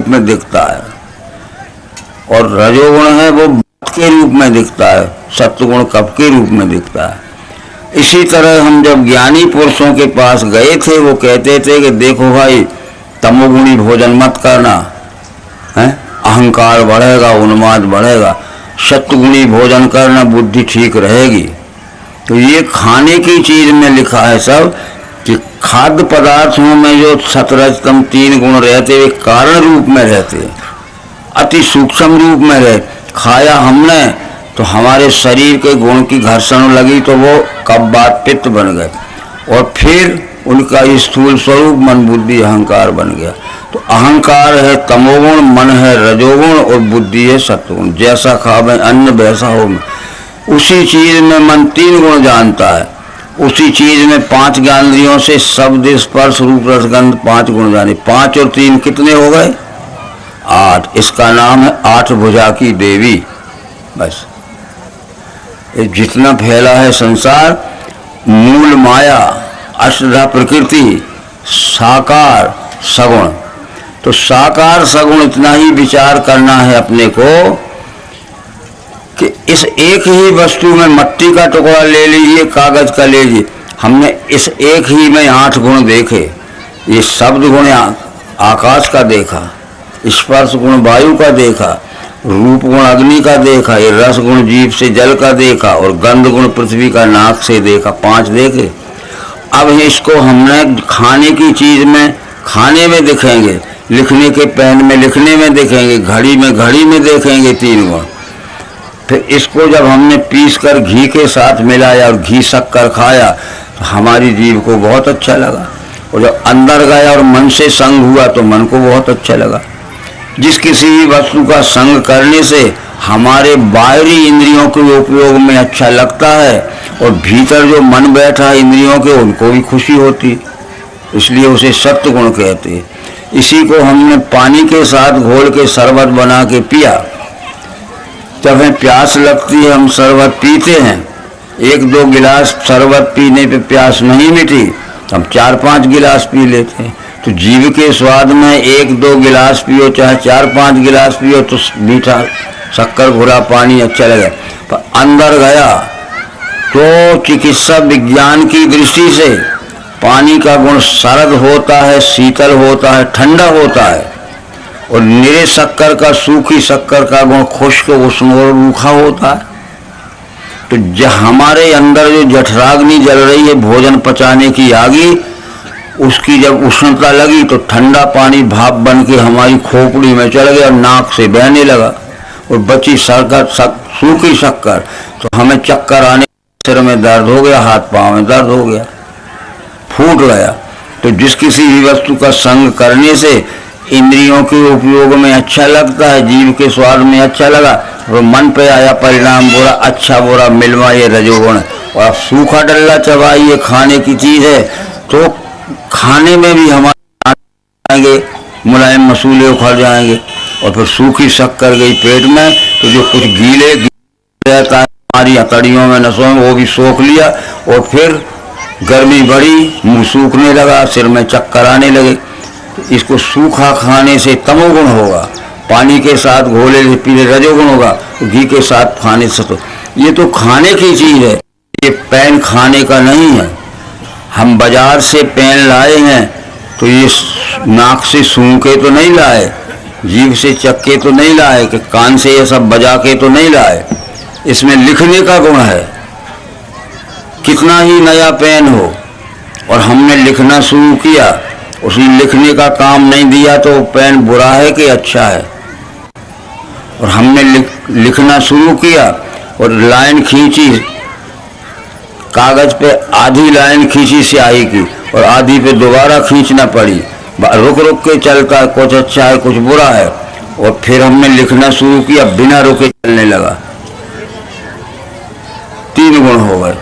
में दिखता है, और रजोगुण है वो बात के रूप में दिखता है, सत्वगुण कप के रूप में दिखता है। इसी तरह हम जब ज्ञानी पुरुषों के पास गए थे, वो कहते थे कि देखो भाई, तमोगुणी भोजन मत करना है, अहंकार बढ़ेगा, उन्माद बढ़ेगा, सत्वगुणी भोजन करना, बुद्धि ठीक रहेगी। तो ये खाने की चीज में लिखा है सब कि खाद्य पदार्थों में जो सतरजतम 3 गुण रहते वे कारण रूप में रहते, अति सूक्ष्म रूप में रहे। खाया हमने तो हमारे शरीर के गुण की घर्षण लगी तो वो कब्बात पित्त बन गए, और फिर उनका स्थूल स्वरूप मन बुद्धि अहंकार बन गया। तो अहंकार है तमोगुण, मन है रजोगुण और बुद्धि है सत्वगुण। जैसा खावे अन्न वैसा हो। उसी चीज में मन 3 गुण जानता है, उसी चीज में 5 ज्ञानेंद्रियों से शब्द स्पर्श रूप रसगंध 5 गुण जाने। 5 और 3 कितने हो गए? 8। इसका नाम है 8 भुजा की देवी। बस ये जितना फैला है संसार, मूल माया, अष्टधा प्रकृति, साकार सगुण। तो साकार सगुण इतना ही विचार करना है अपने को कि इस एक ही वस्तु में मट्टी का टुकड़ा ले लीजिए, कागज का ले लीजिए, हमने इस एक ही में 8 गुण देखे। ये शब्द गुण आकाश का देखा, स्पर्श गुण वायु का देखा, रूप गुण अग्नि का देखा, ये रस गुण जीभ से जल का देखा, और गंध गुण पृथ्वी का नाक से देखा। 5 देखे। अब इसको हमने खाने की चीज में खाने में दिखेंगे, लिखने के पेन में लिखने में दिखेंगे, घड़ी में देखेंगे 3 गुण। फिर इसको जब हमने पीस कर घी के साथ मिलाया और घी शक्कर खाया तो हमारी जीभ को बहुत अच्छा लगा, और जब अंदर गया और मन से संग हुआ तो मन को बहुत अच्छा लगा। जिस किसी भी वस्तु का संग करने से हमारे बाहरी इंद्रियों के उपयोग में अच्छा लगता है, और भीतर जो मन बैठा है इंद्रियों के, उनको भी खुशी होती, इसलिए उसे सत्व गुण कहते हैं। इसी को हमने पानी के साथ घोल के शरबत बना के पिया। जब हमें प्यास लगती है हम शरबत पीते हैं, 1-2 गिलास शरबत पीने पे प्यास नहीं मिटी, हम 4-5 गिलास पी लेते हैं। तो जीव के स्वाद में 1-2 गिलास पियो, चाहे 4-5 गिलास पियो, तो मीठा शक्कर घुरा पानी अच्छा लगे। पर अंदर गया तो चिकित्सा विज्ञान की दृष्टि से पानी का गुण शरद होता है, शीतल होता है, ठंडा होता है, और निरे शक्कर का, सूखी शक्कर का गुण खुश्क, उष्ण और रूखा होता है। तो हमारे अंदर जो जठराग्नि जल रही है, भोजन पचाने की आगी, उसकी जब उष्णता लगी तो ठंडा पानी भाप बन के हमारी खोपड़ी में चल गया और नाक से बहने लगा, और बची सूखी शक्कर, तो हमें चक्कर आने, सिर में दर्द हो गया, हाथ पांव में दर्द हो गया, फूट गया। तो जिस किसी भी वस्तु का संग करने से इंद्रियों के उपयोग में अच्छा लगता है, जीव के स्वाद में अच्छा लगा, और मन पे आया परिणाम बुरा, अच्छा बुरा मिलवा, ये रजोगुण। और अब सूखा डल्ला चबाइए, खाने की चीज है, तो खाने में भी हमारे आएंगे, मुलायम मसूले उखड़ जाएंगे, और फिर सूखी शक्कर गई पेट में, तो जो कुछ गीले रहता है हमारी हथड़ियों में, नसों में, वो भी सोख लिया, और फिर गर्मी बढ़ी, मुंह सूखने लगा, सिर में चक्कर आने लगे। तो इसको सूखा खाने से तमोगुण होगा, पानी के साथ घोले से पीले रजोगुण होगा, तो घी के साथ खाने से। तो ये तो खाने की चीज है, ये पेन खाने का नहीं है। हम बाजार से पेन लाए हैं तो ये नाक से सूंघ के तो नहीं लाए, जीभ से चख के तो नहीं लाए, कि कान से ये सब बजा के तो नहीं लाए। इसमें लिखने का गुण है। कितना ही नया पेन हो और हमने लिखना शुरू किया, उसने लिखने का काम नहीं दिया, तो पेन बुरा है कि अच्छा है? और हमने लिखना शुरू किया और लाइन खींची, कागज पे आधी लाइन खींची स्याही की, और आधी पे दोबारा खींचना पड़ी, रुक रुक के चलता है, कुछ अच्छा है कुछ बुरा है। और फिर हमने लिखना शुरू किया, बिना रुके चलने लगा। 3 गुण हो गए।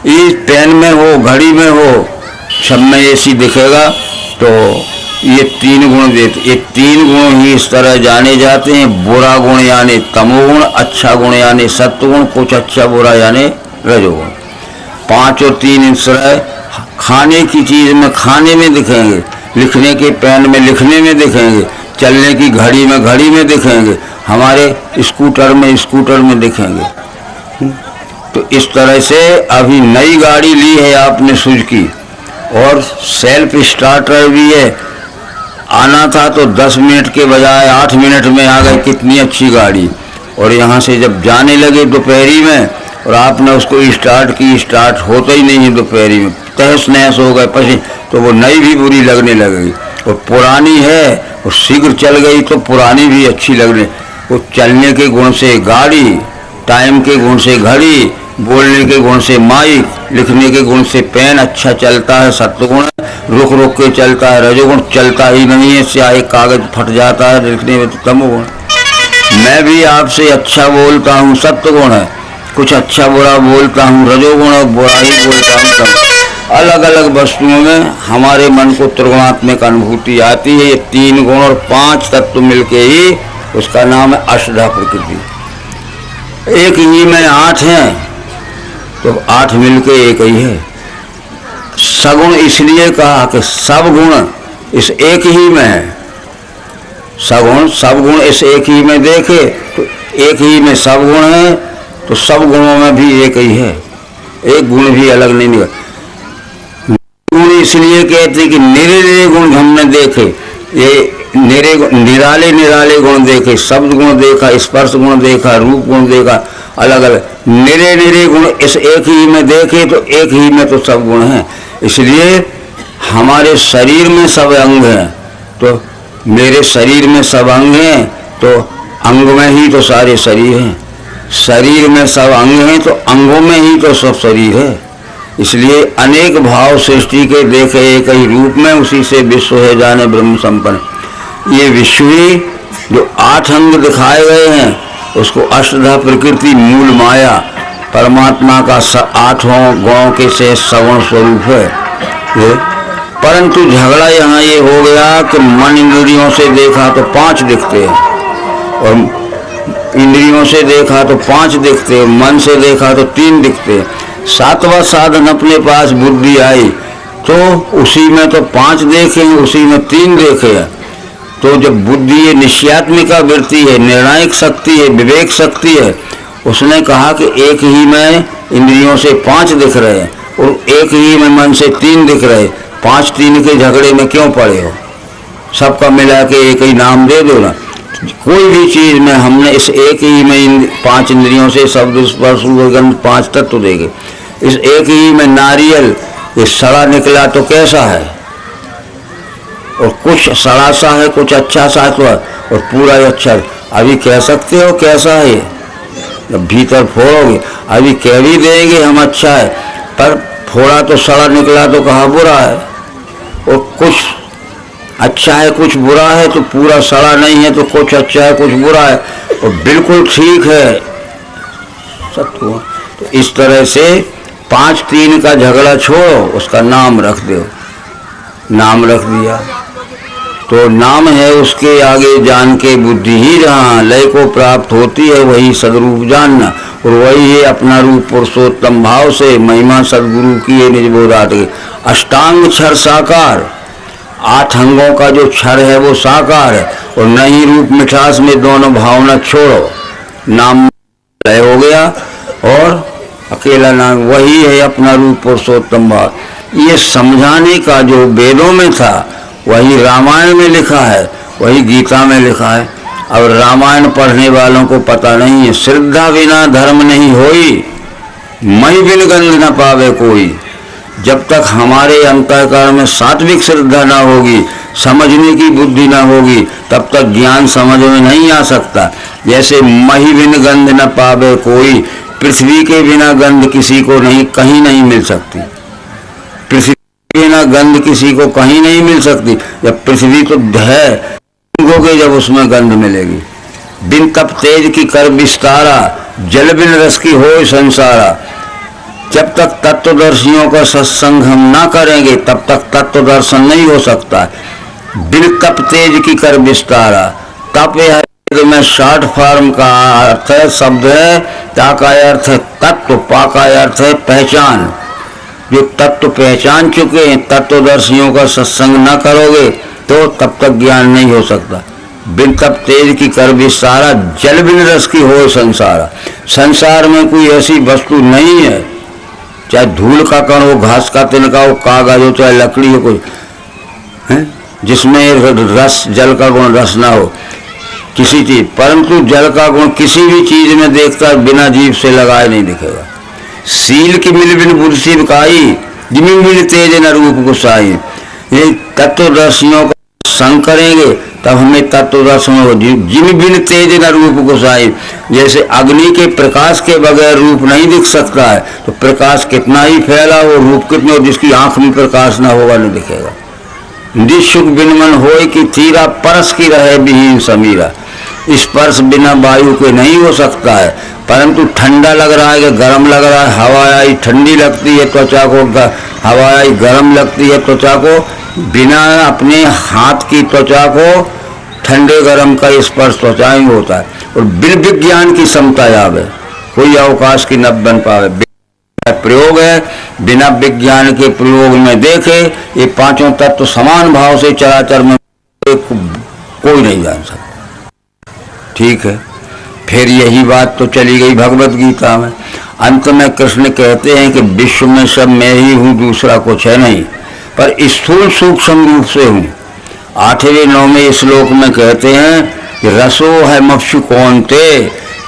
इस पेन में हो, घड़ी में हो, सब में ऐसी दिखेगा। तो ये 3 गुण देते, ये 3 गुण ही इस तरह जाने जाते हैं। बुरा गुण यानी तमोगुण, अच्छा गुण यानी सत्वगुण, कुछ अच्छा बुरा यानी रजोगुण। 5 और 3 इस तरह खाने की चीज में खाने में दिखेंगे, लिखने के पेन में लिखने में दिखेंगे, चलने की घड़ी में दिखेंगे, हमारे स्कूटर में दिखेंगे। तो इस तरह से अभी नई गाड़ी ली है आपने सुजुकी, और सेल्फ स्टार्टर भी है। आना था तो 10 मिनट के बजाय 8 मिनट में आ गई, कितनी अच्छी गाड़ी। और यहाँ से जब जाने लगे दोपहरी में और आपने उसको स्टार्ट की, स्टार्ट होता ही नहीं है दोपहरी में, तहस नहस हो गए पसी, तो वो नई भी बुरी लगने लगेगी। और पुरानी है और शीघ्र चल गई तो पुरानी भी अच्छी लगने। वो चलने के गुण से गाड़ी, टाइम के गुण से घड़ी, बोलने के गुण से माइक, लिखने के गुण से पेन अच्छा चलता है सत्वगुण, रुक रुक के चलता है रजोगुण, चलता ही नहीं है, स्याही कागज फट जाता है लिखने में तो तमोगुण। मैं भी आपसे अच्छा बोलता हूँ सत्वगुण है, कुछ अच्छा बुरा बोलता हूँ रजोगुण, और बुरा ही बोलता हूँ तमोगुण। अलग अलग वस्तुओं में हमारे मन को त्रिगुणात्मक अनुभूति आती है। ये 3 गुण और 5 तत्व मिलके ही उसका नाम है अष्टधा प्रकृति। एक ही में 8 हैं तो 8 मिलके एक ही है। सगुण इसलिए कहा कि सब गुण इस एक ही में है। सगुण सब गुण इस एक ही में देखे तो एक ही में सब गुण है, तो सब गुणों में भी एक ही है, एक गुण भी अलग नहीं निकल। गुण इसलिए कहते कि निरे निरे गुण हमने देखे, ये निराले निराले गुण देखे, शब्द गुण देखा, स्पर्श गुण देखा, रूप गुण देखा, अलग अलग निरे निरे गुण इस एक ही में देखे तो एक ही में तो सब गुण हैं। इसलिए हमारे शरीर में सब अंग हैं, तो मेरे शरीर में सब अंग हैं, तो अंग में ही तो सारे शरीर हैं। शरीर में सब अंग हैं तो अंगों में ही तो सब शरीर है। इसलिए अनेक भाव सृष्टि के देखे एक ही रूप में, उसी से विश्व है जाने ब्रह्म संपन्न। ये विश्व ही जो 8 अंग दिखाए गए हैं उसको अष्टधा प्रकृति मूल माया परमात्मा का 8 गुणों के से सगुण स्वरूप है। परंतु झगड़ा यहाँ ये हो गया कि मन इंद्रियों से देखा तो 5 दिखते हैं, और इंद्रियों से देखा तो 5 दिखते हैं, मन से देखा तो 3 दिखते हैं। 7वां साधन अपने पास बुद्धि आई तो उसी में तो 5 देखे, उसी में 3 देखे। तो जब बुद्धि ये निश्चयात्मिका वृत्ति है, निर्णायक शक्ति है, विवेक शक्ति है, उसने कहा कि एक ही में इंद्रियों से 5 दिख रहे हैं और एक ही में मन से 3 दिख रहे, 5-3 के झगड़े में क्यों पड़े हो, सबका मिला के एक ही नाम दे दो ना। कोई भी चीज में हमने इस एक ही में 5 इंद्रियों से शब्द स्पर्श गंध 5 तत्व देखे। इस एक ही में नारियल ये सड़ा निकला तो कैसा है, और कुछ सड़ा सा है, कुछ अच्छा सा है, और पूरा ही अच्छा है। अभी कह सकते हो कैसा है, जब भीतर फोड़ोगे अभी कह भी देंगे हम अच्छा है, पर फोड़ा तो सड़ा निकला तो कहा बुरा है। और कुछ अच्छा है कुछ बुरा है, तो पूरा सड़ा नहीं है तो कुछ अच्छा है कुछ बुरा है, और बिल्कुल ठीक है सत्य। तो इस तरह से 5-3 का झगड़ा छोड़ो, उसका नाम रख दो। नाम रख दिया तो नाम है उसके आगे जान के बुद्धि ही जहाँ लय को प्राप्त होती है, वही सदरूप जानना, और वही है अपना रूप पुरुषोत्तम भाव से महिमा सदगुरु की है निज बोधात के। अष्टांग क्षर साकार, 8 अंगों का जो क्षर है वो साकार है, और नहीं रूप मिठास में दोनों भावना छोड़ो, नाम लय हो गया और अकेला नाम वही है अपना रूप पुरुषोत्तम भाव। ये समझाने का जो वेदों में था वही रामायण में लिखा है, वही गीता में लिखा है। अब रामायण पढ़ने वालों को पता नहीं है, श्रद्धा बिना धर्म नहीं होई, मई बिन गंध न पावे कोई। जब तक हमारे अंतःकरण में सात्विक श्रद्धा ना होगी, समझने की बुद्धि ना होगी, तब तक ज्ञान समझ में नहीं आ सकता। जैसे मही बिन गंध न पावे कोई, पृथ्वी के बिना गंध किसी को नहीं, कहीं नहीं मिल सकती। पृथ्वी के बिना गंध किसी को कहीं नहीं मिल सकती। जब पृथ्वी तो है गए जब उसमें गंध मिलेगी। बिन तप तेज की कर विस्तारा, जल बिन रस की हो संसारा। जब तक तत्वदर्शियों का सत्संग हम ना करेंगे तब तक तत्व दर्शन नहीं हो सकता। बिन तप तेज की कर विस्तारा, तप है में शॉर्ट फॉर्म का अर्थ है, शब्द है, ता का अर्थ है तत्व, पा का अर्थ है पहचान। जो तत्व पहचान चुके हैं, तत्वदर्शियों का सत्संग न करोगे तो तब तक ज्ञान नहीं हो सकता। बिन तप तेज की कर विस्तारा, जल बिन रस की हो संसारा। संसार में कोई ऐसी वस्तु नहीं है, चाहे धूल का कण हो, घास का तिनका हो, कागज हो, चाहे लकड़ी हो, कोई है जिसमें रस, जल का गुण रस ना हो किसी चीज। परंतु जल का गुण किसी भी चीज में देखता बिना जीभ से लगाए नहीं दिखेगा। सील की मिल बिन बुद्धि बिकाई, जिमी मिल तेज न रूप गुसाई। ये तत्वदर्शियों का संग करेंगे तब हमें तत्वदर्श में हो। जिमी बिन तेज न रूप गुसाई, जैसे अग्नि के प्रकाश के बगैर रूप नहीं दिख सकता है, तो प्रकाश कितना ही फैला हो, रूप कितने हो, जिसकी आंख में प्रकाश ना होगा नहीं दिखेगा। निशुक बिन मन होय कि थीरा, परस की रहे विहीन समीरा। स्पर्श बिना वायु के नहीं हो सकता है, परंतु ठंडा लग रहा है कि गर्म लग रहा है, हवा आई ठंडी लगती है त्वचा को, हवा आई गर्म लगती है त्वचा को, बिना अपने हाथ की त्वचा को ठंडे गर्म का स्पर्श त्वचा ही होता है। और बिन विज्ञान की समता यावे, कोई अवकाश की न बन पावे। प्रयोग है, बिना विज्ञान के प्रयोग में देखे ये पांचों तत्व समान भाव से चराचर में कोई नहीं जान सकता। ठीक है, फिर यही बात तो चली गई भगवत गीता में। अंत में कृष्ण कहते हैं कि विश्व में सब मैं ही हूँ, दूसरा कुछ है नहीं, पर स्थूल सूक्ष्म रूप से हूँ। 8वें 9वें श्लोक में कहते हैं कि रसो है मप्सु कौनते,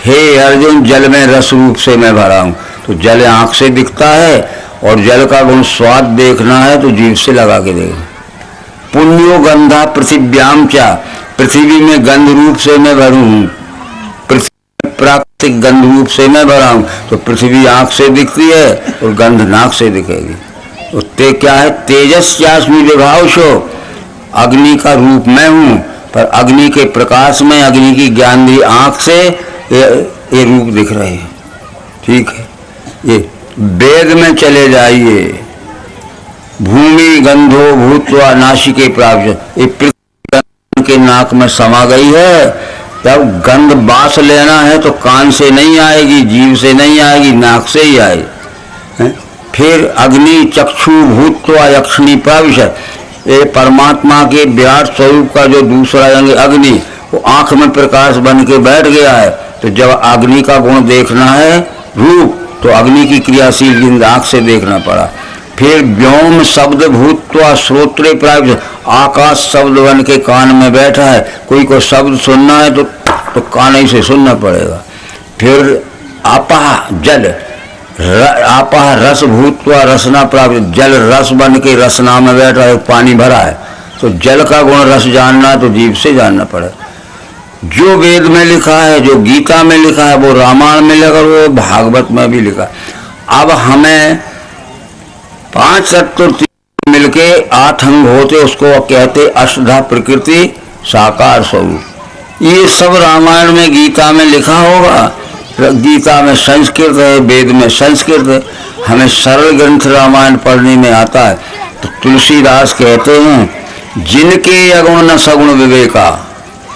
हे अर्जुन जल में रस रूप से मैं भरा हूँ। तो जल आंख से दिखता है, और जल का गुण स्वाद देखना है तो जीभ से लगा के देखना। पुण्यो गंधा पृथिव्याम चा, पृथ्वी में गंध रूप से मैं भरू हूँ, पृथ्वी प्राकृतिक गंध रूप से मैं भरा हूँ। तो पृथ्वी आंख से दिखती है और गंध नाक से दिखेगी। तो ते क्या है, तेजस्यास्मि विभावशो, अग्नि का रूप मैं हूँ, पर अग्नि के प्रकाश में अग्नि की ज्ञान दी आंख से ये रूप दिख रहे हैं। ठीक है, ये वेद में चले जाइए, भूमि गंधो भूत्वा नासिके प्राप्त, ये पृथ्वी के नाक में समा गई है। तब गंध बास लेना है तो कान से नहीं आएगी, जीभ से नहीं आएगी, नाक से ही आएगी। फिर अग्नि चक्षु भूत्वा यक्षिणी प्राविशत, ये परमात्मा के विराट स्वरूप का जो दूसरा अंग अग्नि, वो आंख में प्रकाश बन के बैठ गया है। तो जब अग्नि का गुण देखना है रूप, तो अग्नि की क्रियाशील जिंद आंख से देखना पड़ा। फिर व्योम शब्द भूत्वा श्रोत्रे प्राप्त, आकाश शब्द बन के कान में बैठा है। कोई को शब्द सुनना है तो कान ही से सुनना पड़ेगा। फिर आपा जल, आपा रस भूत्वा रसना प्राप्त, जल रस बन के रसना में बैठा है, पानी भरा है। तो जल का गुण रस जानना तो जीभ से जानना पड़ेगा। जो वेद में लिखा है, जो गीता में लिखा है, वो रामायण में लिखा, वो भागवत में भी लिखा। अब हमें 5 तत्व मिलके 8 अंग होते, उसको कहते अष्टधा प्रकृति साकार स्वरूप। ये सब रामायण में गीता में लिखा होगा। गीता में संस्कृत है, वेद में संस्कृत है, हमें सरल ग्रंथ रामायण पढ़ने में आता है। तो तुलसीदास कहते हैं जिनके अगुण न सगुण विवेका,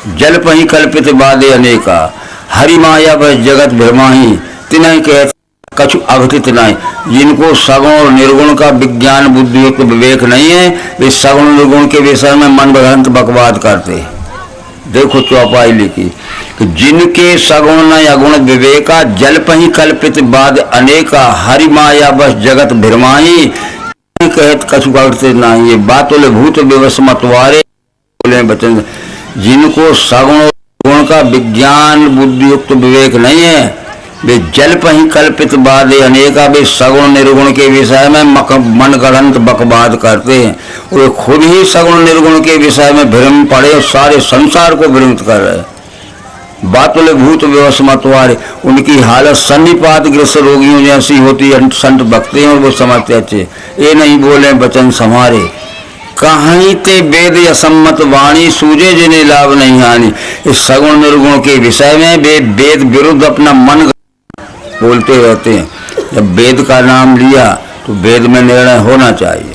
जल पही कल्पित बादे अनेका, हरि माया बस जगत भ्रमाही, तिन्हें कहते कछु अघटित नहीं। जिनको सगुण और निर्गुण का विज्ञान बुद्धि युक्त विवेक नहीं है, वे सगुण निर्गुण के विषय में मन भ्रांत बकवाद करते। देखो चौपाई लिखी कि जिनके सगुण न अगुण विवेका, जल पही कल्पित बाद अनेका, हरि माया बस जगत भ्रमाही, कहत कछु अघटित नहीं। ये बातों भूत विवश मतवारे बोले बचन। जिनको सगुण गुण का विज्ञान बुद्धि युक्त विवेक नहीं है, वे जल पही कल्पित बादे अनेका, वे सगुण निर्गुण के विषय में मन गढ़ंत बकवाद करते हैं। वे खुद ही सगुण निर्गुण के विषय में भ्रम पड़े और सारे संसार को भ्रमित कर रहे हैं। बातुल भूत व्यवस मतवारे, उनकी हालत सन्निपात ग्रस्त रोगियों जैसी होती है। संत बकते हैं और वो समझते अच्छे, ये नहीं बोले वचन समारे, कहीं ते वेद असम्मत वाणी, सूझे जिन्हें लाभ नहीं हानि। इस सगुण निर्गुण के विषय में वे वेद विरुद्ध अपना मन बोलते रहते हैं। जब वेद का नाम लिया तो वेद में निर्णय होना चाहिए।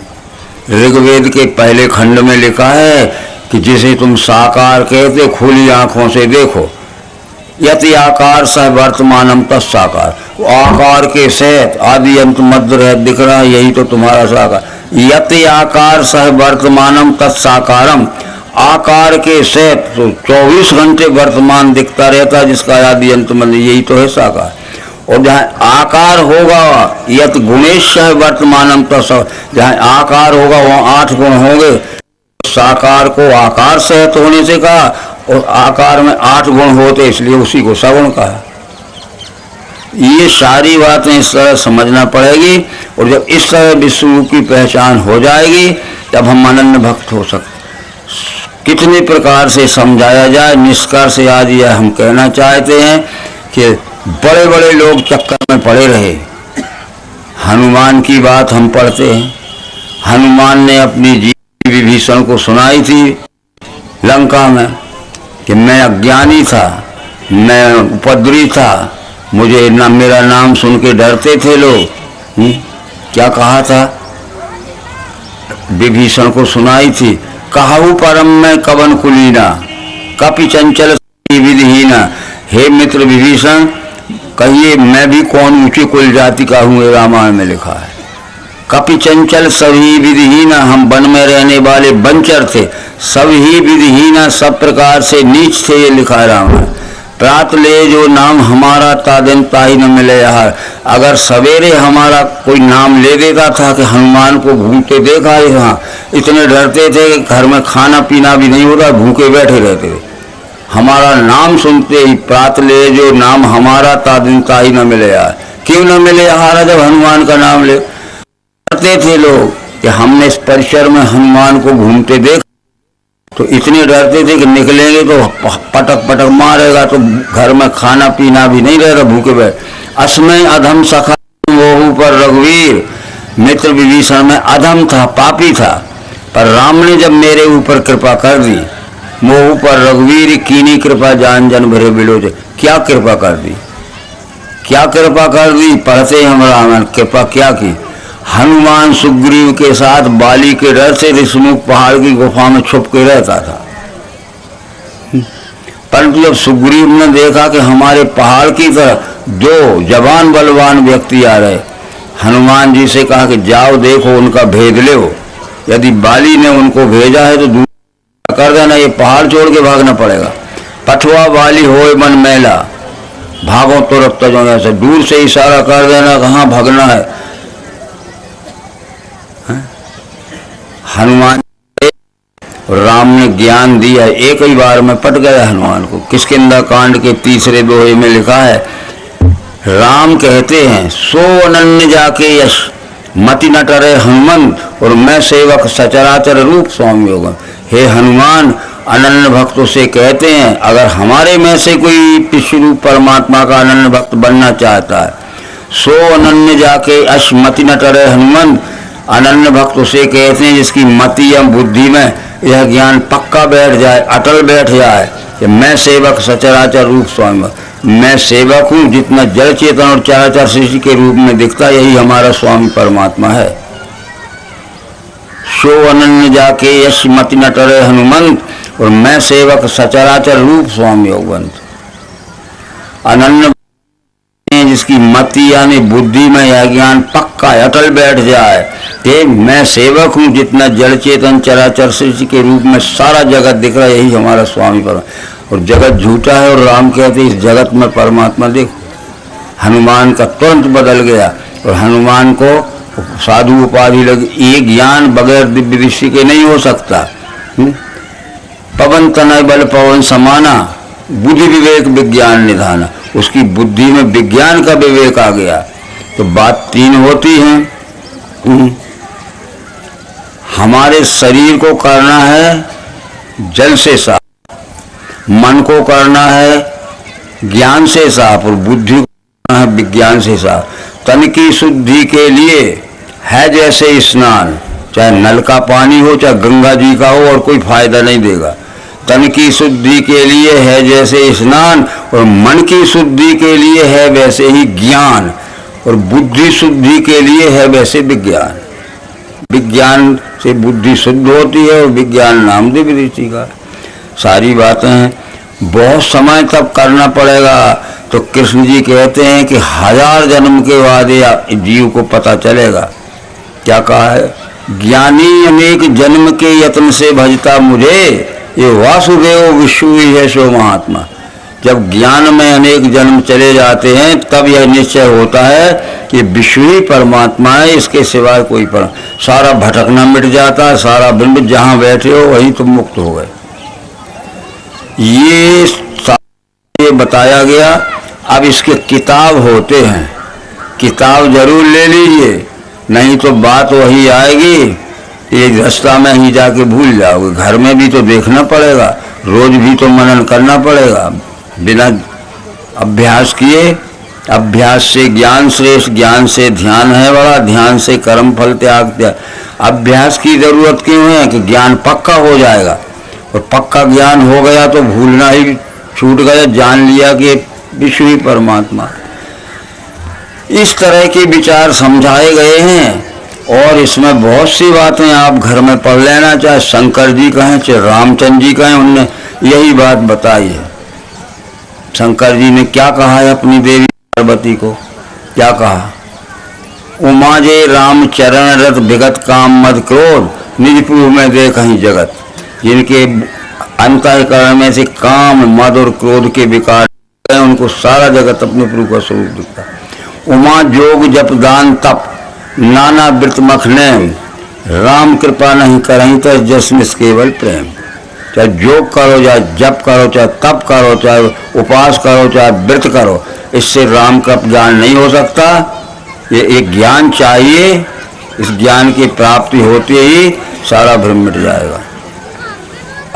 ऋग्वेद के पहले खंड में लिखा है कि जिसे तुम साकार कहते खुली आंखों से देखो, यति आकार सह वर्तमानम तत्साकार, आकार के सहित आदि अंत मध्य रह दिख रहा है, यही तो तुम्हारा साकार। यति आकार सह वर्तमानम तत्साकारम, आकार के सहित तो 24 घंटे वर्तमान दिखता रहता है, जिसका आदि अंत में यही तो है साकार। और जहाँ आकार होगा यत गुणेश वर्तमानम तो सब, जहाँ आकार होगा वहाँ 8 गुण होंगे। साकार को आकार सहित होने से कहा, और आकार में 8 गुण होते इसलिए उसी को सगुण कहा। ये सारी बातें इस तरह समझना पड़ेगी, और जब इस तरह विश्व रूप की पहचान हो जाएगी तब हम अनन्य भक्त हो सकते। कितने प्रकार से समझाया जाए, निष्कर्ष आज यह हम कहना चाहते हैं कि बड़े बड़े लोग चक्कर में पड़े रहे। हनुमान की बात हम पढ़ते हैं, हनुमान ने अपनी जीवन विभीषण को सुनाई थी लंका में कि मैं अज्ञानी था, मैं उपद्रवी था, मुझे ना मेरा नाम सुन के डरते थे लोग। क्या कहा था? विभीषण को सुनाई थी, कहु परम मैं कवन कुलीना, कपि चंचल विधिहीना। हे मित्र विभीषण, कहिए मैं भी कौन ऊंचे कुल जाति का हूँ, रामायण में लिखा है। कपि चंचल सभी विधिहीना, हम वन में रहने वाले बनचर थे, सभी विधिहीना, सब प्रकार से नीच थे, ये लिखा है रामायण। प्रात ले जो नाम हमारा तादिन ताही न मिले यार। अगर सवेरे हमारा कोई नाम ले देता था कि हनुमान को घूमते देखा यहाँ, इतने डरते थे कि घर में खाना पीना भी नहीं होता, भूखे बैठे रहते थे। हमारा नाम सुनते ही प्रात ले जो नाम हमारा तादिन ताही न मिले यार। क्यों न मिले यार? जब हनुमान का नाम ले डरते थे लोग कि हमने इस परिसर में हनुमान को घूमते देख, तो इतने डरते थे कि निकलेंगे तो पटक पटक मारेगा, तो घर में खाना पीना भी नहीं रहेगा, भूखे बैठ। अस्मय अधम सखा मोहू पर रघुवीर, मित्र विभीषण में अधम था, पापी था, पर राम ने जब मेरे ऊपर कृपा कर दी, मोहू पर रघुवीर कीनी कृपा जान जन भरे बिलोचे। क्या कृपा कर दी, क्या कृपा कर दी? पढ़ते हम रामायण, कृपा क्या की? हनुमान सुग्रीव के साथ बाली के डर से ऋषिमुख पहाड़ की गुफा में छुप के रहता था, परंतु जब सुग्रीव ने देखा कि हमारे पहाड़ की तरफ 2 जवान बलवान व्यक्ति आ रहे, हनुमान जी से कहा कि जाओ देखो, उनका भेद लो। यदि बाली ने उनको भेजा है तो दूर कर देना, ये पहाड़ छोड़ के भागना पड़ेगा। पठवा बाली होए मन मैला, भागो तुरंत तजो, ऐसे दूर से इशारा कर देना कहाँ भागना है। हनुमान राम ने ज्ञान दिया, एक ही बार में पट गया हनुमान को। किष्किंधा कांड के 3 दोहे में लिखा है, राम कहते हैं सो अनन्य जाके यश मति न टरे हनुमंत, और मैं सेवक सचराचर रूप स्वामी होगा। हे हनुमान, अनन्य भक्तों से कहते हैं, अगर हमारे में से कोई विश्व रूप परमात्मा का अनन्य भक्त बनना चाहता है, सो अनन्य जाके यश मति न टरे हनुमंत, अनन्य भक्त उसे कहते हैं जिसकी मति या बुद्धि में यह ज्ञान पक्का बैठ जाए, अटल बैठ जाए कि मैं सेवक सचराचर रूप स्वामी, मैं सेवक हूँ, जितना जल चेतन और चराचर सृष्टि के रूप में दिखता यही हमारा स्वामी परमात्मा है। सो अनन्य जाके यश मति न टरे हनुमंत, और मैं सेवक सचराचर रूप स्वामी भगवंत। अनन्य जिसकी मति यानी बुद्धि में यह ज्ञान पक्का अटल बैठ जाए कि मैं सेवक हूँ, जितना जड़ चेतन चराचर सृष्टि के रूप में सारा जगत दिख रहा है यही हमारा स्वामी परमात्मा। और जगत झूठा है, और राम कहते इस जगत में परमात्मा देखो। हनुमान का तुरंत बदल गया, और हनुमान को साधु उपाधि लगी। ये ज्ञान बगैर दिव्य दृष्टि के नहीं हो सकता। पवन तनय बल पवन समाना, बुद्धि विवेक विज्ञान निधाना, उसकी बुद्धि में विज्ञान का विवेक आ गया। तो बात 3 होती है, हमारे शरीर को करना है जल से साफ, मन को करना है ज्ञान से साफ, और बुद्धि को करना है विज्ञान से साफ। तन की शुद्धि के लिए है जैसे स्नान, चाहे नल का पानी हो चाहे गंगा जी का हो, और कोई फायदा नहीं देगा। तन की शुद्धि के लिए है जैसे स्नान, और मन की शुद्धि के लिए है वैसे ही ज्ञान, और बुद्धि शुद्धि के लिए है वैसे विज्ञान। विज्ञान से बुद्धि शुद्ध होती है, और विज्ञान नाम दिव्य दृष्टि का। सारी बातें हैं, बहुत समय तक करना पड़ेगा। तो कृष्ण जी कहते हैं कि 1000 जन्म के बाद जीव को पता चलेगा। क्या कहा है? ज्ञानी अनेक जन्म के यत्न से भजता मुझे, ये वासुदेव विश्व ही है सो महात्मा। जब ज्ञान में अनेक जन्म चले जाते हैं तब यह निश्चय होता है कि विश्व ही परमात्मा है, इसके सिवाय कोई सारा भटकना मिट जाता है, सारा बिंब जहाँ बैठे हो वहीं तुम मुक्त हो गए। ये बताया गया। अब इसके किताब होते हैं, किताब जरूर ले लीजिए, नहीं तो बात वही आएगी, एक रास्ता में ही जाके भूल जाओगे। घर में भी तो देखना पड़ेगा, रोज भी तो मनन करना पड़ेगा। बिना अभ्यास किए, अभ्यास से ज्ञान श्रेष्ठ, ज्ञान से ध्यान है बड़ा, ध्यान से कर्म फल त्याग। अभ्यास की जरूरत क्यों है कि ज्ञान पक्का हो जाएगा, और पक्का ज्ञान हो गया तो भूलना ही छूट गया, जान लिया कि विश्व ही परमात्मा। इस तरह के विचार समझाए गए हैं और इसमें बहुत सी बातें आप घर में पढ़ लेना, चाहे शंकर जी कहें चाहे रामचंद्र जी कहें, उनने यही बात बताई है। शंकर जी ने क्या कहा है अपनी देवी पार्वती को, क्या कहा? उमा जे राम चरण रत विगत काम मद क्रोध निज प्रभु में देखहि जगत। जिनके अंतःकरण में से काम मद और क्रोध के विकार हैं, उनको सारा जगत अपने प्रभु का स्वरूप दिखता। उमा जोग जप दान तप नाना व्रत मखनेम, राम कृपा नहीं करहीं तो जसमिस केवल प्रेम। चाहे योग करो, चाहे जप करो, चाहे तप करो, चाहे उपास करो, चाहे व्रत करो, इससे राम का ज्ञान नहीं हो सकता। ये एक ज्ञान चाहिए, इस ज्ञान की प्राप्ति होते ही सारा भ्रम मिट जाएगा।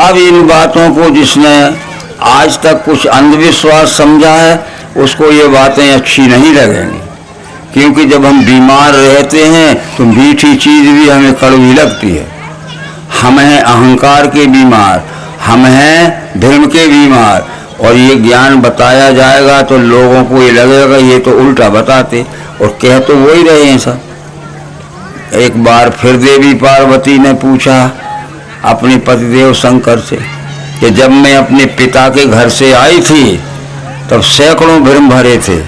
अब इन बातों को जिसने आज तक कुछ अंधविश्वास समझा है उसको ये बातें अच्छी नहीं लगेंगी, क्योंकि जब हम बीमार रहते हैं तो मीठी चीज भी हमें कड़वी लगती है। हम हैं अहंकार के बीमार, हम हैं धर्म के बीमार, और ये ज्ञान बताया जाएगा तो लोगों को ये लगेगा ये तो उल्टा बताते, और कह तो वही रहे हैं सब। एक बार फिर देवी पार्वती ने पूछा अपने पतिदेव शंकर से कि जब मैं अपने पिता के घर से आई थी तब सैकड़ों भ्रम भरे थे,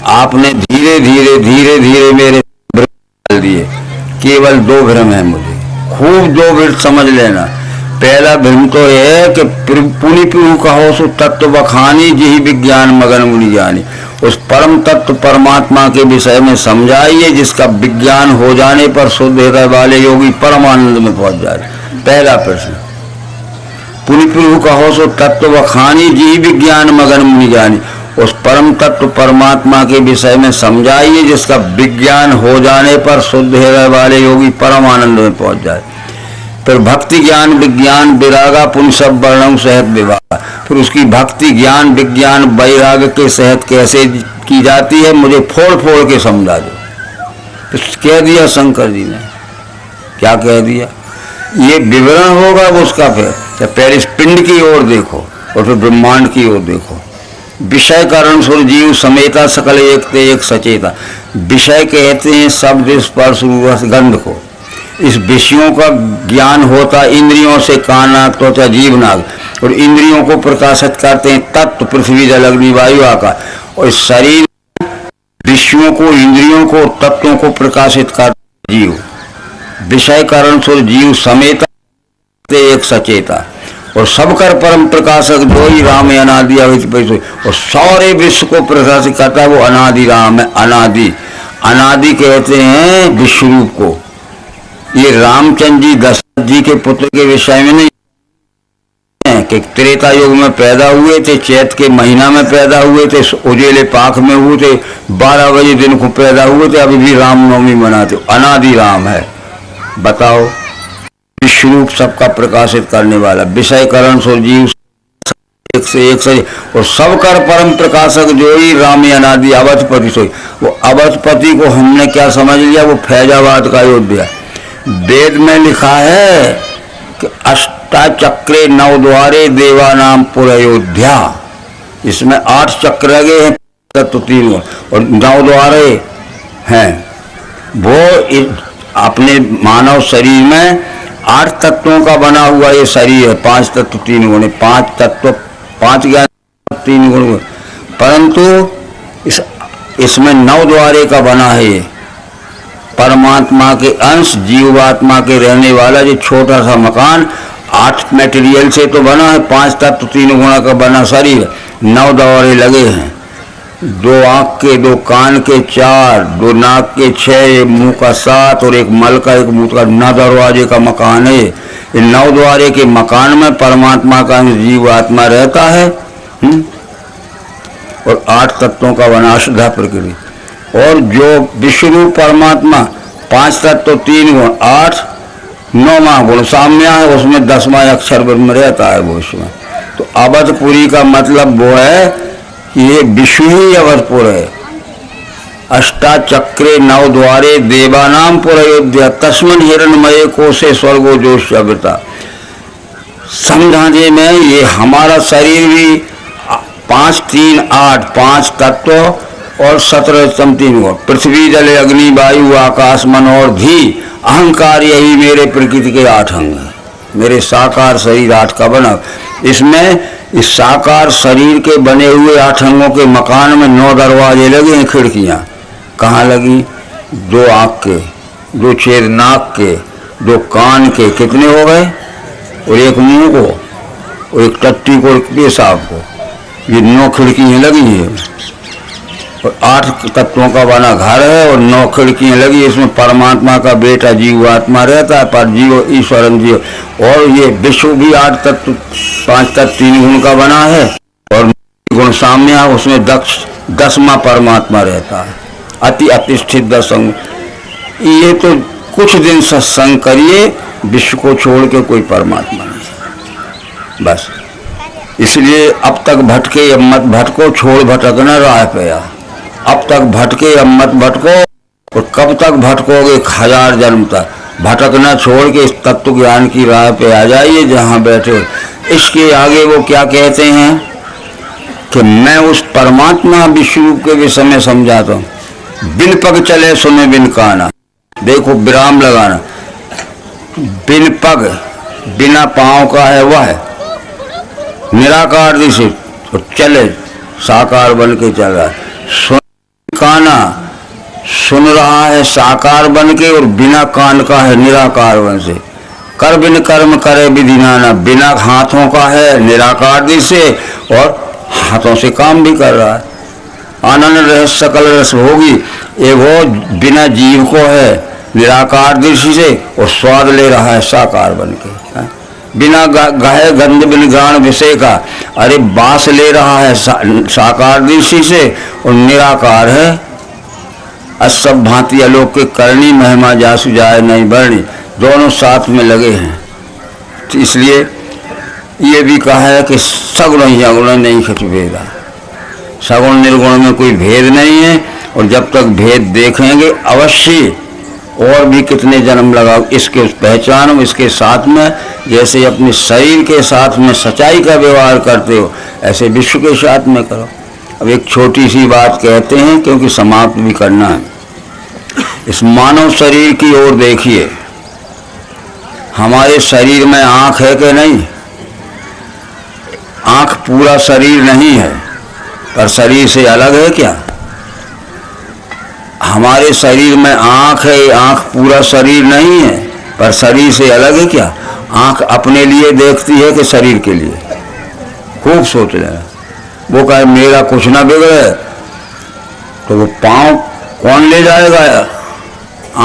आपने धीरे धीरे धीरे धीरे मेरे भ्रम डाल दिए। केवल 2 भ्रम है मुझे, खूब 2 भ्रम समझ लेना। पहला भ्रम तो यह है कि पुनि प्रभु कहो सो तत्व बखानी जिहि विज्ञान मगन मुनि ज्ञानी। उस परम तत्व परमात्मा के विषय में समझाइए जिसका विज्ञान हो जाने पर शुद्ध हृदय वाले योगी परमानंद में पहुंच जाए। पहला प्रश्न। पुनि प्रभु कहो सो तत्व बखानी जिहि विज्ञान मगन मुनि ज्ञानी। उस परम तत्व परमात्मा के विषय में समझाइए जिसका विज्ञान हो जाने पर शुद्ध हृदय वाले योगी परम आनंद में पहुंच जाए। फिर भक्ति ज्ञान विज्ञान विरागा पुन सब वर्णों सहित विवाह। फिर उसकी भक्ति ज्ञान विज्ञान वैराग के सहित कैसे की जाती है मुझे फोड़ फोड़ के समझा दो। तो कह दिया शंकर जी ने, क्या कह दिया? ये विवरण होगा उसका। फिर पहले इस पिंड की ओर देखो और फिर ब्रह्मांड की ओर देखो। विषय कारण सुर जीव समेता सकल एक ते एक सचेता। विषय कहते हैं शब्द स्पर्श रस गंध को। इस विषयों का ज्ञान होता इंद्रियों से, कान नाक त्वचा जीव नाक, और इंद्रियों को प्रकाशित करते हैं तत्व पृथ्वी जल अग्नि वायु आकाश। और शरीर विषयों को, इंद्रियों को, तत्वों को प्रकाशित करते जीव। विषय कारण सुर जीव समेता एक सचेता। और सबकर परम प्रकाशक जो ही राम है अनादि अविद्य। और सारे विश्व को प्रकाशित करता है वो अनादि राम है। अनादि अनादि कहते हैं विश्व रूप को। ये रामचंद्र जी दशरथ जी के पुत्र के विषय में नहीं है कि त्रेता युग में पैदा हुए थे, चैत के महीना में पैदा हुए थे, उजेले पाख में हुए थे, 12 बजे दिन को पैदा हुए थे, अभी भी रामनवमी मनाते। अनादि राम है। बताओ, विश्व रूप सबका प्रकाशित करने वाला। विषय करण सो जीव एक से एक से। और सबकर परम प्रकाशक जो ही राम अनादि अवधपति सोई। वो अवधपति को हमने क्या समझ लिया? वो फैजाबाद का अयोध्या। वेद में लिखा है कि अष्टाचक्रे 9 द्वारे देवानाम पुर अयोध्या। इसमें 8 चक्र लगे हैं, तत्व 3 और 9 द्वारे हैं। वो अपने मानव शरीर में 8 तत्वों का बना हुआ ये शरीर है। 5 तत्व 3 गुण, 5 तत्व 5 ज्ञान 3 गुण। परंतु इसमें 9 द्वारे का बना है ये। परमात्मा के अंश जीवात्मा के रहने वाला जो छोटा सा मकान 8 मटेरियल से तो बना है, 5 तत्व 3 गुणा का बना शरीर, 9 दौरे लगे हैं, 2 आँख के, 2 कान के 4, 2 नाक के 6, मुंह का 7 और एक मल का, एक मुंह का 9 दरवाजे का मकान है। ये 9 द्वारे के मकान में परमात्मा का जीव आत्मा रहता है। और 8 तत्वों का वनाशुद्धा प्रकृति, और जो विश्वरूप परमात्मा 5 तत्व 3 गुण 8 9वां गुण साम्या है, उसमें 10वां अक्षर में रहता है वो उसमें। तो अवधपुरी का मतलब वो है कि ये विश्व ही अवधपुर है। अष्टाचक्रे 9 द्वारे देवानाम पुर अयोध्या, तस्मिन् हिरण्मये कोशे स्वर्गो जोष्यवृता। समझाने में ये हमारा शरीर भी 5 3 8 5 तत्व और 17 स्तंभ 3 गुण, पृथ्वी जल अग्नि वायु आकाश मन और धी अहंकार, यही मेरे प्रकृति के 8 अंग हैं। मेरे साकार शरीर 8 का बना। इसमें इस साकार शरीर के बने हुए 8 अंगों के मकान में 9 दरवाजे लगे हैं, खिड़कियां। कहाँ लगी? 2 आँख के, 2 छेद नाक के, 2 कान के, कितने हो गए? और एक मुंह को, और एक टट्टी को, एक पेशाब को। ये 9 खिड़कियाँ लगी हैं। और 8 तत्वों का बना घर है और 9 खिड़कियाँ लगी। इसमें परमात्मा का बेटा जीव आत्मा रहता है, पर जीव ईश्वरन जीव। और ये विश्व भी 8 तत्व 5 तत्व 3 गुण का बना है, और गुण साम्य, उसमें 10वां परमात्मा रहता है। अति अतिष्ठित 10 अंग। ये तो कुछ दिन सत्संग करिए, विश्व को छोड़ के कोई परमात्मा नहीं, बस। इसलिए अब तक भटके अब मत भटको, छोड़ भटकना राह पे आ। अब तक भटके अब मत भटको, और कब तक भटकोगे? 1000 जन्म तक भटकना छोड़ के इस तत्व ज्ञान की राह पे आ जाइए जहाँ बैठे हो। इसके आगे वो क्या कहते हैं कि मैं उस परमात्मा विश्वरूप के विषय में समझाता हूँ। बिन पग चले सुने बिन काना, देखो विराम लगाना। बिन पग, बिना पांव का है वह निराकार दिशे, तो चले साकार बन के चल रहा है। सुन काना, सुन रहा है साकार बन के, और बिना कान का है निराकार बन से। कर बिन कर्म करे विधि नाना, बिना हाथों का है निराकार दिशे, और हाथों से काम भी कर रहा है। आनंद रस सकल रस होगी, एक वो बिना जीव को है निराकार दृष्टि से, और स्वाद ले रहा है साकार बन के। बिना गाहे गंध बिन गान विषय का, अरे बास ले रहा है साकार दृष्टि से, और निराकार है। असब भांति अलौकिक करनी, महिमा जासु जाए नहीं बढ़नी, दोनों साथ में लगे हैं। तो इसलिए ये भी कहा है कि सगुण ही अगुण नहीं खच भेदा। सगुण निर्गुण में कोई भेद नहीं है, और जब तक भेद देखेंगे अवश्य और भी कितने जन्म लगाओ इसके पहचानो, इसके साथ में। जैसे अपने शरीर के साथ में सच्चाई का व्यवहार करते हो, ऐसे विश्व के साथ में करो। अब एक छोटी सी बात कहते हैं, क्योंकि समाप्त भी करना है। इस मानव शरीर की ओर देखिए। हमारे शरीर में आँख है कि नहीं? आँख पूरा शरीर नहीं है, पर शरीर से अलग है क्या? हमारे शरीर में आँख है, आँख पूरा शरीर नहीं है, पर शरीर से अलग है क्या? आँख अपने लिए देखती है कि शरीर के लिए? खूब सोच लेना। वो कहे मेरा कुछ ना बिगड़े, तो वो पाँव कौन ले जाएगा?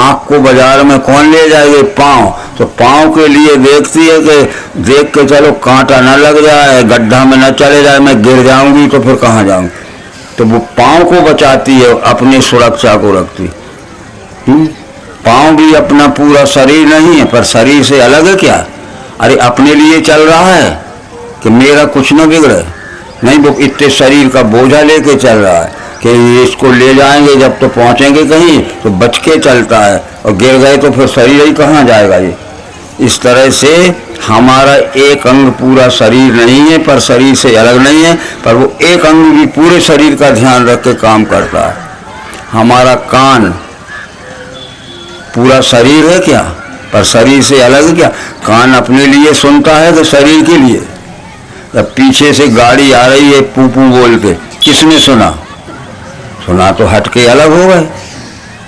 आँख को बाजार में कौन ले जाएगा? पाँव। तो पाँव के लिए देखती है कि देख के चलो कांटा ना लग जाए, गड्ढा में ना चले जाए, मैं गिर जाऊंगी तो फिर कहाँ जाऊंगी। तो वो पाँव को बचाती है, अपनी सुरक्षा को रखती। पाँव भी अपना पूरा शरीर नहीं है, पर शरीर से अलग है क्या? अरे अपने लिए चल रहा है कि मेरा कुछ ना बिगड़े, नहीं। वो इतने शरीर का बोझा लेके चल रहा है कि इसको ले जाएंगे, जब तो पहुंचेंगे कहीं तो बच के चलता है, और गिर गए तो फिर शरीर ही कहाँ जाएगा ये। इस तरह से हमारा एक अंग पूरा शरीर नहीं है, पर शरीर से अलग नहीं है, पर वो एक अंग भी पूरे शरीर का ध्यान रख के काम करता है। हमारा कान पूरा शरीर है क्या? पर शरीर से अलग है क्या? कान अपने लिए सुनता है कि शरीर के लिए? जब पीछे से गाड़ी आ रही है पू पू बोल के, किसने सुना? सुना तो हट के अलग हो गए।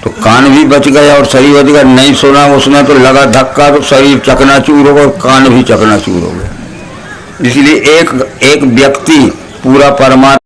तो कान भी बच गया और शरीर बच गया। नहीं सुना उसने तो लगा धक्का तो शरीर चकनाचूर हो गया, कान भी चकनाचूर हो गया। इसलिए एक एक व्यक्ति पूरा परमात्मा